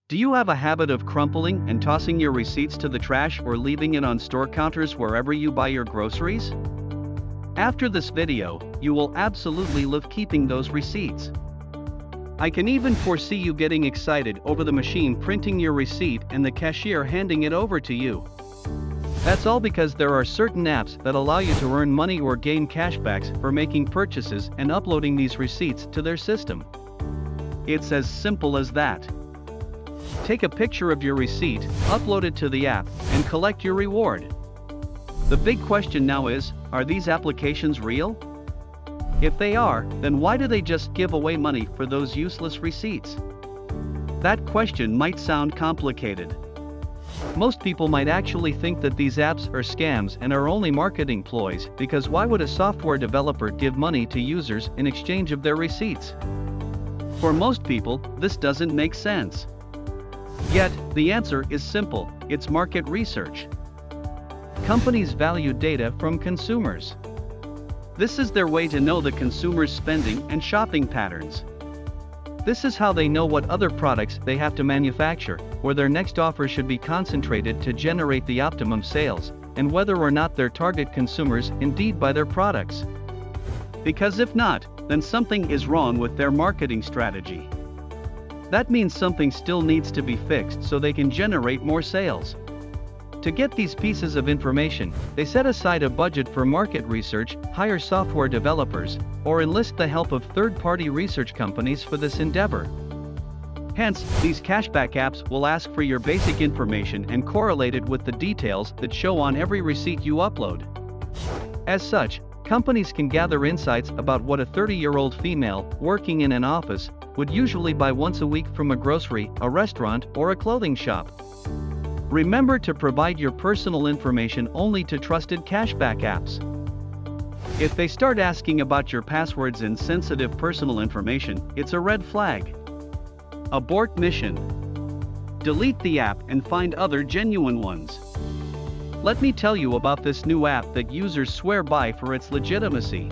Do you have a habit of crumpling and tossing your receipts to the trash or leaving it on store counters wherever you buy your groceries? After this video, you will absolutely love keeping those receipts. I can even foresee you getting excited over the machine printing your receipt and the cashier handing it over to you. That's all because there are certain apps that allow you to earn money or gain cashbacks for making purchases and uploading these receipts to their system. It's as simple as that. Take a picture of your receipt, upload it to the app, and collect your reward. The big question now is, are these applications real? If they are, then why do they just give away money for those useless receipts? That question might sound complicated. Most people might actually think that these apps are scams and are only marketing ploys, because why would a software developer give money to users in exchange of their receipts? For most people, this doesn't make sense. Yet, the answer is simple: it's market research. Companies value data from consumers. This is their way to know the consumer's spending and shopping patterns. This is how they know what other products they have to manufacture, where their next offer should be concentrated to generate the optimum sales, and whether or not their target consumers indeed buy their products. Because if not, then something is wrong with their marketing strategy. That means something still needs to be fixed so they can generate more sales. To get these pieces of information, they set aside a budget for market research, hire software developers, or enlist the help of third-party research companies for this endeavor. Hence, these cashback apps will ask for your basic information and correlate it with the details that show on every receipt you upload. As such, companies can gather insights about what a 30-year-old female working in an office would usually buy once a week from a grocery, a restaurant, or a clothing shop. Remember to provide your personal information only to trusted cashback apps. If they start asking about your passwords and sensitive personal information, it's a red flag. Abort mission. Delete the app and find other genuine ones. Let me tell you about this new app that users swear by for its legitimacy.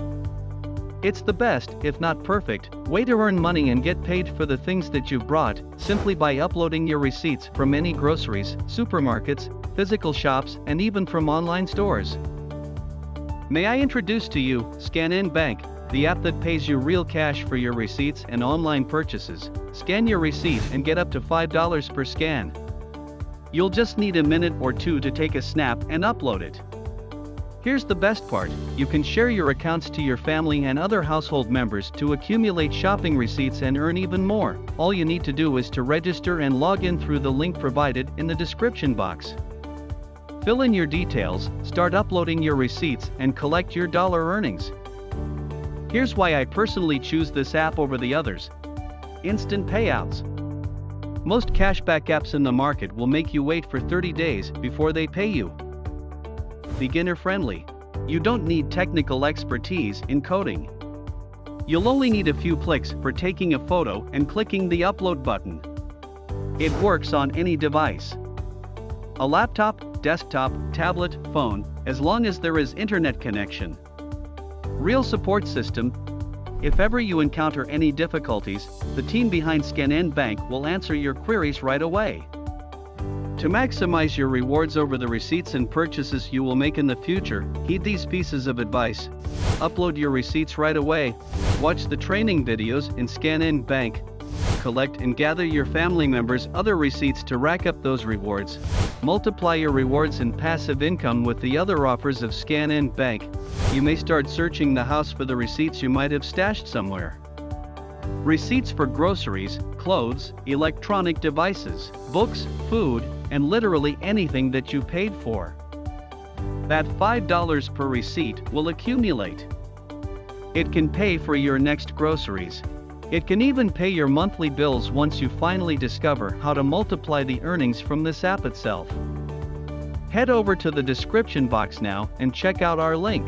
It's the best, if not perfect, way to earn money and get paid for the things that you've brought, simply by uploading your receipts from any groceries, supermarkets, physical shops, and even from online stores. May I introduce to you ScanN Bank, the app that pays you real cash for your receipts and online purchases. Scan your receipt and get up to $5 per scan. You'll just need a minute or two to take a snap and upload it. Here's the best part: you can share your accounts to your family and other household members to accumulate shopping receipts and earn even more. All you need to do is to register and log in through the link provided in the description box. Fill in your details, start uploading your receipts, and collect your dollar earnings. Here's why I personally choose this app over the others: instant payouts. Most cashback apps in the market will make you wait for 30 days before they pay you. Beginner friendly. You don't need technical expertise in coding. You'll only need a few clicks for taking a photo and clicking the upload button. It works on any device: a laptop, desktop, tablet, phone, as long as there is internet connection. Real support system. If ever you encounter any difficulties, the team behind ScanN Bank will answer your queries right away. To maximize your rewards over the receipts and purchases you will make in the future, heed these pieces of advice. Upload your receipts right away. Watch the training videos in ScanN Bank. Collect and gather your family members' other receipts to rack up those rewards. Multiply your rewards and passive income with the other offers of ScanN Bank. You may start searching the house for the receipts you might have stashed somewhere. Receipts for groceries, clothes, electronic devices, books, food, and literally anything that you paid for. That $5 per receipt will accumulate. It can pay for your next groceries. It can even pay your monthly bills once you finally discover how to multiply the earnings from this app itself. Head over to the description box now and check out our link.